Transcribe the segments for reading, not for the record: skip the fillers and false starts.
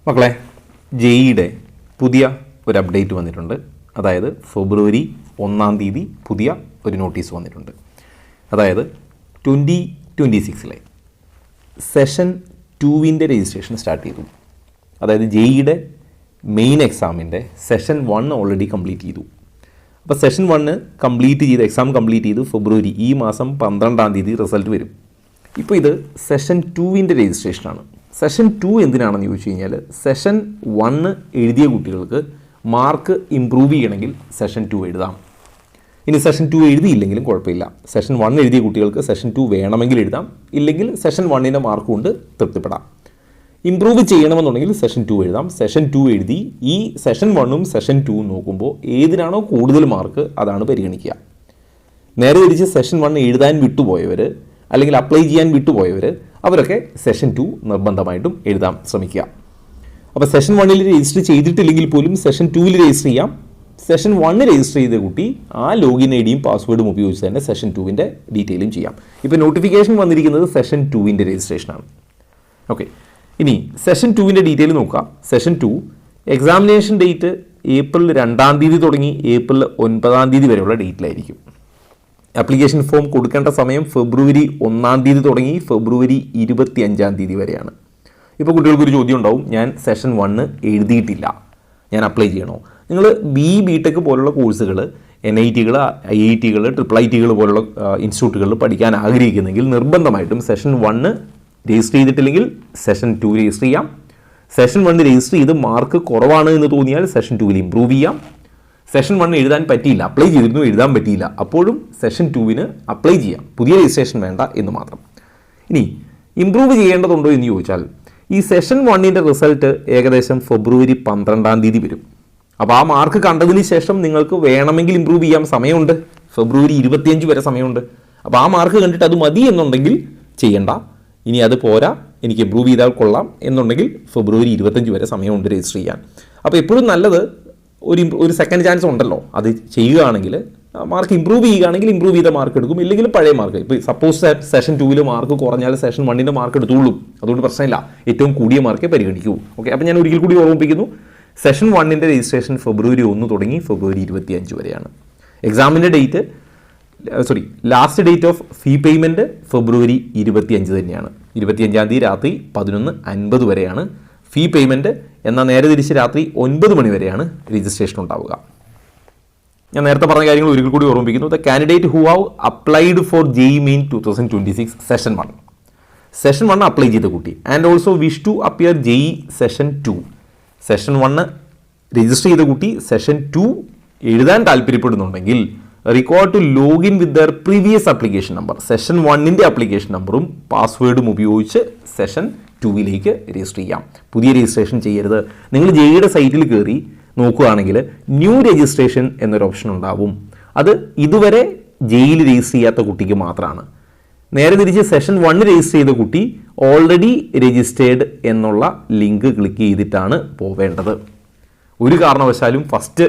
മക്കളെ, ജെഇയുടെ പുതിയ ഒരു അപ്ഡേറ്റ് വന്നിട്ടുണ്ട്. അതായത് ഫെബ്രുവരി 1-ാം തീയതി പുതിയ ഒരു നോട്ടീസ് വന്നിട്ടുണ്ട്. അതായത് 2026 സെഷൻ 2-ൻ്റെ രജിസ്ട്രേഷൻ സ്റ്റാർട്ട് ചെയ്തു. അതായത് ജെഇയുടെ മെയിൻ എക്സാമിൻ്റെ സെഷൻ 1 ഓൾറെഡി കംപ്ലീറ്റ് ചെയ്തു. അപ്പോൾ സെഷൻ 1 കംപ്ലീറ്റ് ചെയ്ത് എക്സാം കംപ്ലീറ്റ് ചെയ്ത് ഫെബ്രുവരി ഈ മാസം 12-ാം തീയതി റിസൾട്ട് വരും. ഇപ്പോൾ ഇത് സെഷൻ 2-ൻ്റെ രജിസ്ട്രേഷനാണ്. സെഷൻ 2 എന്തിനാണെന്ന് ചോദിച്ചു കഴിഞ്ഞാൽ, സെഷൻ 1 എഴുതിയ കുട്ടികൾക്ക് മാർക്ക് ഇമ്പ്രൂവ് ചെയ്യണമെങ്കിൽ സെഷൻ 2 എഴുതാം. ഇനി സെഷൻ 2 എഴുതിയില്ലെങ്കിലും കുഴപ്പമില്ല. സെഷൻ 1 എഴുതിയ കുട്ടികൾക്ക് സെഷൻ 2 വേണമെങ്കിൽ എഴുതാം, ഇല്ലെങ്കിൽ സെഷൻ 1ൻ്റെ മാർക്ക് കൊണ്ട് തൃപ്തിപ്പെടാം. ഇമ്പ്രൂവ് ചെയ്യണമെന്നുണ്ടെങ്കിൽ സെഷൻ 2 എഴുതാം. സെഷൻ 2 എഴുതി ഈ സെഷൻ 1ഉം സെഷൻ 2ഉം നോക്കുമ്പോൾ ഏതിനാണോ കൂടുതൽ മാർക്ക് അതാണ് പരിഗണിക്കുക. നേരെ തിരിച്ച് സെഷൻ 1 എഴുതാൻ വിട്ടുപോയവർ അല്ലെങ്കിൽ അപ്ലൈ ചെയ്യാൻ വിട്ടുപോയവർ അവരൊക്കെ സെഷൻ 2 നിർബന്ധമായിട്ടും എഴുതാൻ ശ്രമിക്കുക. അപ്പോൾ സെഷൻ 1ൽ രജിസ്റ്റർ ചെയ്തിട്ടില്ലെങ്കിൽ പോലും സെഷൻ 2ൽ രജിസ്റ്റർ ചെയ്യാം. സെഷൻ 1 രജിസ്റ്റർ ചെയ്ത കുട്ടി ആ ലോഗിൻ ഐ ഡിയും പാസ്വേഡും ഉപയോഗിച്ച് തന്നെ സെഷൻ 2ൻ്റെ ഡീറ്റെയിലും ചെയ്യാം. ഇപ്പോൾ നോട്ടിഫിക്കേഷൻ വന്നിരിക്കുന്നത് സെഷൻ 2ൻ്റെ രജിസ്ട്രേഷനാണ്. ഓക്കെ, ഇനി സെഷൻ 2ൻ്റെ ഡീറ്റെയിൽ നോക്കുക. സെഷൻ 2 എക്സാമിനേഷൻ ഡേറ്റ് ഏപ്രിൽ 2-ാം തീയതി തുടങ്ങി ഏപ്രിൽ 9-ാം തീയതി വരെയുള്ള ഡേറ്റിലായിരിക്കും. ആപ്ലിക്കേഷൻ ഫോം കൊടുക്കേണ്ട സമയം ഫെബ്രുവരി 1-ാം തീയതി തുടങ്ങി ഫെബ്രുവരി 25-ാം തീയതി വരെയാണ്. ഇപ്പോൾ കുട്ടികൾക്കൊരു ചോദ്യം ഉണ്ടാവും, ഞാൻ സെഷൻ 1 എഴുതിയിട്ടില്ല, ഞാൻ അപ്ലൈ ചെയ്യണോ? നിങ്ങൾ ബി.ടെക് പോലുള്ള കോഴ്സുകൾ, NIT-കൾ, IIT-കൾ, IIIT-കൾ പോലുള്ള ഇൻസ്റ്റിറ്റ്യൂട്ടുകളിൽ പഠിക്കാൻ ആഗ്രഹിക്കുന്നെങ്കിൽ നിർബന്ധമായിട്ടും സെഷൻ 1 രജിസ്റ്റർ ചെയ്തിട്ടില്ലെങ്കിൽ സെഷൻ 2 രജിസ്റ്റർ ചെയ്യാം. സെഷൻ 1 രജിസ്റ്റർ ചെയ്ത് മാർക്ക് കുറവാണ് എന്ന് തോന്നിയാൽ സെഷൻ 2ൽ ഇമ്പ്രൂവ് ചെയ്യാം. സെഷൻ 1 എഴുതാൻ പറ്റിയില്ല, അപ്ലൈ ചെയ്തിരുന്നു എഴുതാൻ പറ്റിയില്ല, അപ്പോഴും സെഷൻ 2ന് അപ്ലൈ ചെയ്യാം, പുതിയ രജിസ്ട്രേഷൻ വേണ്ട എന്ന് മാത്രം. ഇനി ഇമ്പ്രൂവ് ചെയ്യേണ്ടതുണ്ടോ എന്ന് ചോദിച്ചാൽ, ഈ സെഷൻ 1ൻ്റെ റിസൾട്ട് ഏകദേശം ഫെബ്രുവരി 12-ാം തീയതി വരും. അപ്പോൾ ആ മാർക്ക് കണ്ടതിന് ശേഷം നിങ്ങൾക്ക് വേണമെങ്കിൽ ഇമ്പ്രൂവ് ചെയ്യാൻ സമയമുണ്ട്. ഫെബ്രുവരി 25 വരെ സമയമുണ്ട്. അപ്പോൾ ആ മാർക്ക് കണ്ടിട്ട് അത് മതി എന്നുണ്ടെങ്കിൽ ചെയ്യണ്ട. ഇനി അത് പോരാ, എനിക്ക് ഇമ്പ്രൂവ് ചെയ്താൽ കൊള്ളാം എന്നുണ്ടെങ്കിൽ ഫെബ്രുവരി 25 വരെ സമയമുണ്ട് രജിസ്റ്റർ ചെയ്യാൻ. അപ്പോൾ എപ്പോഴും നല്ലത് ഒരു സെക്കൻഡ് ചാൻസ് ഉണ്ടല്ലോ, അത് ചെയ്യുകയാണെങ്കിൽ മാർക്ക് ഇമ്പ്രൂവ് ചെയ്യുകയാണെങ്കിൽ ഇമ്പ്രൂവ് ചെയ്ത മാർക്ക് എടുക്കും, ഇല്ലെങ്കിൽ പഴയ മാർക്ക്. ഇപ്പോൾ സപ്പോസ് സെഷൻ 2ൽ മാർക്ക് കുറഞ്ഞാൽ സെഷൻ 1ൻ്റെ മാർക്ക് എടുത്തുള്ളൂ, അതുകൊണ്ട് പ്രശ്നമില്ല, ഏറ്റവും കൂടിയ മാർക്കേ പരിഗണിക്കൂ. ഓക്കെ, അപ്പോൾ ഞാൻ ഒരിക്കൽ കൂടി ഓർമ്മിപ്പിക്കുന്നു, സെഷൻ 1ൻ്റെ രജിസ്ട്രേഷൻ ഫെബ്രുവരി 1 തുടങ്ങി ഫെബ്രുവരി 25 വരെയാണ്. എക്സാമിൻ്റെ date last date of fee payment ഫെബ്രുവരി 25 തന്നെയാണ്. 25-ാം തീയതി രാത്രി 11:50 വരെയാണ് ഫീ പേയ്മെൻറ്റ്. എന്നാൽ നേരെ തിരിച്ച് രാത്രി 9 മണി വരെയാണ് രജിസ്ട്രേഷൻ ഉണ്ടാവുക. ഞാൻ നേരത്തെ പറഞ്ഞ കാര്യങ്ങൾ ഒരിക്കൽ കൂടി ഓർമ്മിപ്പിക്കുന്നു. The candidate who have applied for JEE main 2026 session 1 session 1 apply ചെയ്ത കുട്ടി and also wish to appear JEE session 2 session 1 register ചെയ്ത കുട്ടി സെഷൻ 2 എഴുതാൻ താല്പര്യപ്പെടുന്നുണ്ടെങ്കിൽ required to login with their previous application number. Session 1ൻ്റെ ആപ്ലിക്കേഷൻ നമ്പറും പാസ്വേഡും ഉപയോഗിച്ച് സെഷൻ 2ലേക്ക് രജിസ്റ്റർ ചെയ്യാം. പുതിയ രജിസ്ട്രേഷൻ ചെയ്യരുത്. നിങ്ങൾ JEEയുടെ സൈറ്റിൽ കയറി നോക്കുകയാണെങ്കിൽ ന്യൂ രജിസ്ട്രേഷൻ എന്നൊരു ഓപ്ഷൻ ഉണ്ടാവും. അത് ഇതുവരെ JEEയിൽ രജിസ്റ്റർ ചെയ്യാത്ത കുട്ടിക്ക് മാത്രമാണ്. നേരെ തിരിച്ച് സെഷൻ 1 രജിസ്റ്റർ ചെയ്ത കുട്ടി ഓൾറെഡി രജിസ്റ്റേർഡ് എന്നുള്ള ലിങ്ക് ക്ലിക്ക് ചെയ്തിട്ടാണ് പോവേണ്ടത്. ഒരു കാരണവശാലും ഫസ്റ്റ്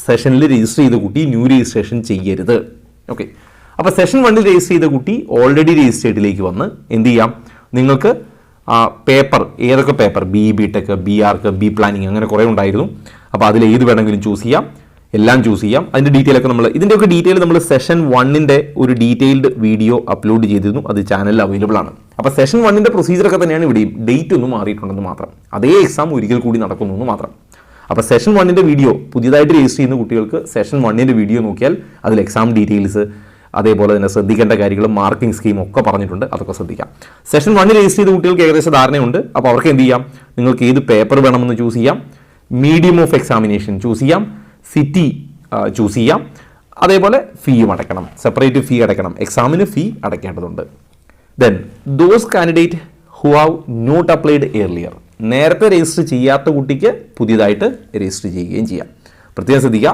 സെഷനിൽ രജിസ്റ്റർ ചെയ്ത കുട്ടി ന്യൂ രജിസ്ട്രേഷൻ ചെയ്യരുത്. ഓക്കെ, അപ്പോൾ സെഷൻ 1ൽ രജിസ്റ്റർ ചെയ്ത കുട്ടി ഓൾറെഡി രജിസ്റ്റേർഡിലേക്ക് വന്ന് എന്ത് ചെയ്യാം, നിങ്ങൾക്ക് പേപ്പർ, ഏതൊക്കെ paper, BTech, BArc, B planning, അങ്ങനെ കുറേ ഉണ്ടായിരുന്നു. അപ്പോൾ അതിൽ ഏത് വേണമെങ്കിലും ചൂസ് ചെയ്യാം, എല്ലാം ചൂസ് ചെയ്യാം. അതിൻ്റെ ഡീറ്റെയിലൊക്കെ ഇതിൻ്റെയൊക്കെ ഡീറ്റെയിൽ നമ്മൾ സെഷൻ 1ൻ്റെ ഒരു ഡീറ്റെയിൽഡ് വീഡിയോ അപ്ലോഡ് ചെയ്തിരുന്നു, അത് ചാനലിൽ അവൈലബിൾ ആണ്. അപ്പോൾ സെഷൻ 1ൻ്റെ പ്രൊസീജിയറൊക്കെ തന്നെയാണ് ഇവിടെയും, ഡേറ്റ് ഒന്നും മാറിയിട്ടുണ്ടെന്ന് മാത്രം, അതേ എക്സാം ഒരിക്കൽ കൂടി നടക്കുന്നു എന്ന് മാത്രം. അപ്പോൾ സെഷൻ 1ൻ്റെ വീഡിയോ പുതിയതായിട്ട് രജിസ്റ്റർ ചെയ്യുന്ന കുട്ടികൾക്ക് സെഷൻ 1ൻ്റെ വീഡിയോ നോക്കിയാൽ അതിൽ എക്സാം ഡീറ്റെയിൽസ്, അതേപോലെ തന്നെ ശ്രദ്ധിക്കേണ്ട കാര്യങ്ങളും മാർക്കിംഗ് സ്കീം ഒക്കെ പറഞ്ഞിട്ടുണ്ട്, അതൊക്കെ ശ്രദ്ധിക്കാം. സെഷൻ 1 രജിസ്റ്റർ ചെയ്ത കുട്ടികൾക്ക് ഏകദേശം ധാരണയുണ്ട്. അപ്പോൾ അവർക്ക് എന്ത് ചെയ്യാം, നിങ്ങൾക്ക് ഏത് പേപ്പർ വേണമെന്ന് ചൂസ് ചെയ്യാം, മീഡിയം ഓഫ് എക്സാമിനേഷൻ ചൂസ് ചെയ്യാം, സിറ്റി ചൂസ് ചെയ്യാം, അതേപോലെ ഫീയും അടയ്ക്കണം, സെപ്പറേറ്റ് ഫീ അടയ്ക്കണം, എക്സാമിന് ഫീ അടയ്ക്കേണ്ടതുണ്ട്. Then those candidate who have not applied earlier, നേരത്തെ രജിസ്റ്റർ ചെയ്യാത്ത കുട്ടിക്ക് പുതിയതായിട്ട് രജിസ്റ്റർ ചെയ്യുകയും ചെയ്യാം. പ്രത്യേകം ശ്രദ്ധിക്കുക,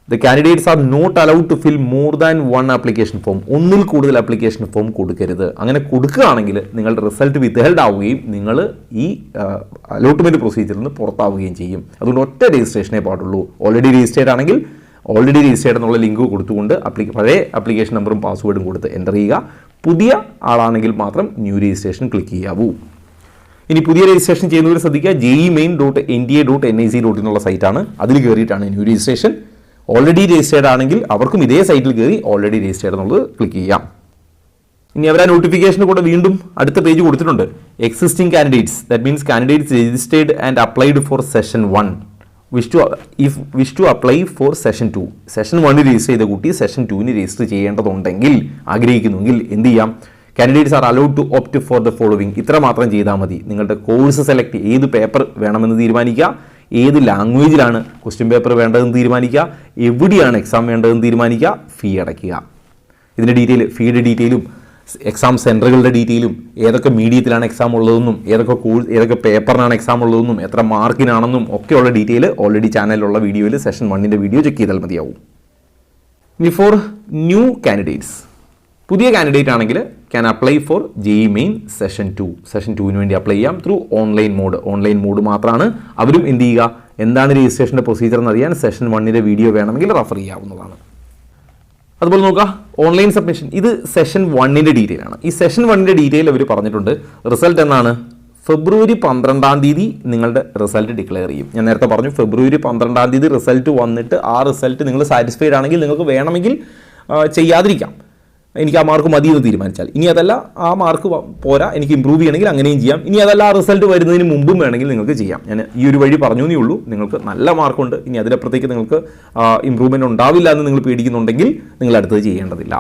the candidates are not allowed to fill more than 1 application form. ഒന്നിൽ കൂടുതൽ ആപ്ലിക്കേഷൻ ഫോം കൊടുക്കരുത്. അങ്ങനെ കൊടുക്കുകയാണെങ്കിൽ നിങ്ങളുടെ റിസൾട്ട് വിത്ത്ഹെൽഡ് ആവുകയും നിങ്ങൾ ഈ അലോട്ട്മെൻറ്റ് പ്രൊസീജിയറിൽ നിന്ന് പുറത്താവുകയും ചെയ്യും. അതുകൊണ്ട് ഒറ്റ രജിസ്ട്രേഷനേ പാടുള്ളൂ. ഓൾറെഡി രജിസ്റ്റേർഡ് ആണെങ്കിൽ ഓൾറെഡി രജിസ്റ്റേർഡ് എന്നുള്ള ലിങ്ക് കൊടുത്തുകൊണ്ട് പഴയ ആപ്ലിക്കേഷൻ നമ്പറും പാസ്വേഡും കൊടുത്ത് എൻ്റർ ചെയ്യുക. പുതിയ ആളാണെങ്കിൽ മാത്രം ന്യൂ രജിസ്ട്രേഷൻ ക്ലിക്ക് ചെയ്യാവൂ. ഇനി പുതിയ രജിസ്ട്രേഷൻ ചെയ്യുന്നവർ ശ്രദ്ധിക്കുക, jemain.nta.nic.in എന്നുള്ള സൈറ്റാണ്. അതിൽ കയറിയിട്ടാണ് ന്യൂ രജിസ്ട്രേഷൻ. ഓൾറെഡി രജിസ്റ്റേർഡ് ആണെങ്കിൽ അവർക്കും ഇതേ സൈറ്റിൽ കയറി ഓൾറെഡി രജിസ്റ്റേർഡ് എന്നുള്ളത് ക്ലിക്ക് ചെയ്യാം. ഇനി അവർ ആ നോട്ടിഫിക്കേഷൻ കൂടെ വീണ്ടും അടുത്ത പേജ് കൊടുത്തിട്ടുണ്ട്. Existing candidates, that means candidates registered and applied for session 1 wish to apply for session 2. Session 1 register ചെയ്ത കുട്ടി സെഷൻ 2 രജിസ്റ്റർ ചെയ്യേണ്ടതുണ്ടെങ്കിൽ, ആഗ്രഹിക്കുന്നുവെങ്കിൽ എന്ത് ചെയ്യാം? Candidates are allowed to opt for the following. ഇത്ര മാത്രം ചെയ്താൽ മതി. നിങ്ങളുടെ കോഴ്സ് സെലക്ട്, ഏത് പേപ്പർ വേണമെന്ന് തീരുമാനിക്കുക, ഏത് ലാംഗ്വേജിലാണ് ക്വസ്റ്റ്യൻ പേപ്പർ വേണ്ടതെന്ന് തീരുമാനിക്കുക, എവിടെയാണ് എക്സാം വേണ്ടതെന്ന് തീരുമാനിക്കുക, ഫീ അടയ്ക്കുക. ഇതിൻ്റെ ഡീറ്റെയിൽ, ഫീയുടെ ഡീറ്റെയിലും എക്സാം സെൻറ്ററുകളുടെ ഡീറ്റെയിലും, ഏതൊക്കെ മീഡിയത്തിലാണ് എക്സാം ഉള്ളതെന്നും, ഏതൊക്കെ പേപ്പറിനാണ് എക്സാം ഉള്ളതെന്നും, എത്ര മാർക്കിനാണെന്നും ഒക്കെയുള്ള ഡീറ്റെയിൽ ഓൾറെഡി ചാനലിലുള്ള വീഡിയോയിൽ സെഷൻ 1 വീഡിയോ ചെക്ക് ചെയ്താൽ മതിയാവും. ഇനി ഫോർ ന്യൂ കാൻഡിഡേറ്റ്സ്, പുതിയ കാൻഡിഡേറ്റ് ആണെങ്കിൽ can apply for JEE main session 2. Session 2 വേണ്ടി അപ്ലൈ ചെയ്യാം ത്രൂ ഓൺലൈൻ മോഡ് മാത്രമാണ്. അവരും എന്ത് ചെയ്യുക, എന്താണ് രജിസ്ട്രേഷൻ്റെ പ്രൊസീജിയർ എന്നറിയാൻ സെഷൻ 1 വീഡിയോ വേണമെങ്കിൽ റെഫർ ചെയ്യാവുന്നതാണ്. അതുപോലെ നോക്കുക, ഓൺലൈൻ സബ്മിഷൻ. ഇത് സെഷൻ 1 ഡീറ്റെയിൽ ആണ്. ഈ സെഷൻ 1 ഡീറ്റെയിൽ അവർ പറഞ്ഞിട്ടുണ്ട്. റിസൾട്ട് എന്നാണ്? ഫെബ്രുവരി 12 നിങ്ങളുടെ റിസൾട്ട് ഡിക്ലെയർ ചെയ്യും. ഞാൻ നേരത്തെ പറഞ്ഞു, ഫെബ്രുവരി 12 റിസൾട്ട് വന്നിട്ട് ആ റിസൾട്ട് നിങ്ങൾ സാറ്റിസ്ഫൈഡ് ആണെങ്കിൽ നിങ്ങൾക്ക് വേണമെങ്കിൽ ചെയ്യാതിരിക്കാം, എനിക്ക് ആ മാർക്ക് മതി എന്ന് തീരുമാനിച്ചാൽ. ഇനി അതല്ല, ആ മാർക്ക് പോരാ, എനിക്ക് ഇമ്പ്രൂവ് ചെയ്യണമെങ്കിൽ അങ്ങനെയും ചെയ്യാം. ഇനി അതല്ല, ആ റിസൾട്ട് വരുന്നതിന് മുമ്പും വേണമെങ്കിൽ നിങ്ങൾക്ക് ചെയ്യാം. ഞാൻ ഈ ഒരു വഴി പറഞ്ഞു എന്നേ ഉള്ളൂ. നിങ്ങൾക്ക് നല്ല മാർക്കുണ്ട്, ഇനി അതിനപ്പുറത്തേക്ക് നിങ്ങൾക്ക് ഇമ്പ്രൂവ്മെൻറ്റ് ഉണ്ടാവില്ല എന്ന് നിങ്ങൾ പേടിക്കുന്നുണ്ടെങ്കിൽ നിങ്ങൾ അടുത്തത് ചെയ്യേണ്ടതില്ല.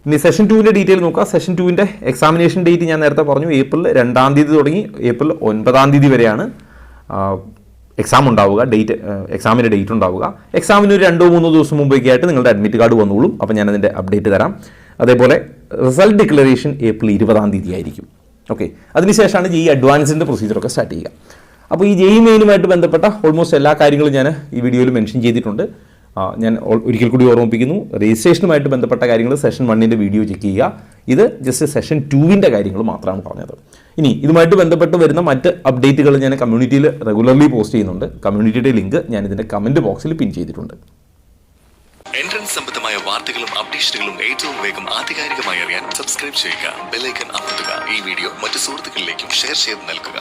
ഇനി സെഷൻ 2 ഡീറ്റെയിൽ നോക്കുക. സെഷൻ 2 എക്സാമിനേഷൻ ഡേറ്റ് ഞാൻ നേരത്തെ പറഞ്ഞു, ഏപ്രിൽ 2 തുടങ്ങി ഏപ്രിൽ 9 വരെയാണ് എക്സാം ഉണ്ടാവുക. എക്സാമിൻ്റെ ഡേറ്റ് ഉണ്ടാവുക. എക്സാമിന് ഒരു 2-3 ദിവസം മുമ്പൊക്കെ ആയിട്ട് നിങ്ങളുടെ അഡ്മിറ്റ് കാർഡ് വന്നോളും. അപ്പോൾ ഞാനതിൻ്റെ അപ്ഡേറ്റ് തരാം. അതേപോലെ റിസൾട്ട് ഡിക്ലറേഷൻ ഏപ്രിൽ 20 ആയിരിക്കും. ഓക്കെ, അതിനുശേഷമാണ് ജെഇ അഡ്വാൻസിൻ്റെ പ്രൊസീജിയറൊക്കെ സ്റ്റാർട്ട് ചെയ്യുക. അപ്പോൾ ഈ ജെഇ മെയിനുമായിട്ട് ബന്ധപ്പെട്ട ഓൾമോസ്റ്റ് എല്ലാ കാര്യങ്ങളും ഞാൻ ഈ വീഡിയോയിൽ മെൻഷൻ ചെയ്തിട്ടുണ്ട്. ഞാൻ ഒരിക്കൽ കൂടി ഓർമ്മിപ്പിക്കുന്നു, രജിസ്ട്രേഷനുമായിട്ട് ബന്ധപ്പെട്ട കാര്യങ്ങൾ സെഷൻ 1 വീഡിയോ ചെക്ക് ചെയ്യുക. ഇത് ജസ്റ്റ് സെഷൻ 2 കാര്യങ്ങൾ മാത്രമാണ് പറഞ്ഞത്. ഇനി ഇതുമായിട്ട് ബന്ധപ്പെട്ട് വരുന്ന മറ്റ് അപ്ഡേറ്റുകൾ ഞാൻ കമ്മ്യൂണിറ്റിയിൽ റെഗുലർലി പോസ്റ്റ് ചെയ്യുന്നുണ്ട്. കമ്മ്യൂണിറ്റിയുടെ ലിങ്ക് ഞാൻ ഇതിൻ്റെ കമൻറ്റ് ബോക്സിൽ പിൻ ചെയ്തിട്ടുണ്ട്. എൻട്രൻസ് സംബന്ധമായ വാർത്തകളും അപ്ഡേഷനുകളും ഏറ്റവും വേഗം ആധികാരികമായി അറിയാൻ സബ്സ്ക്രൈബ് ചെയ്യുക, ബെൽ ഐക്കൺ അമർത്തുക. ഈ വീഡിയോ മറ്റു സുഹൃത്തുക്കളിലേക്കും ഷെയർ ചെയ്ത് നൽകുക.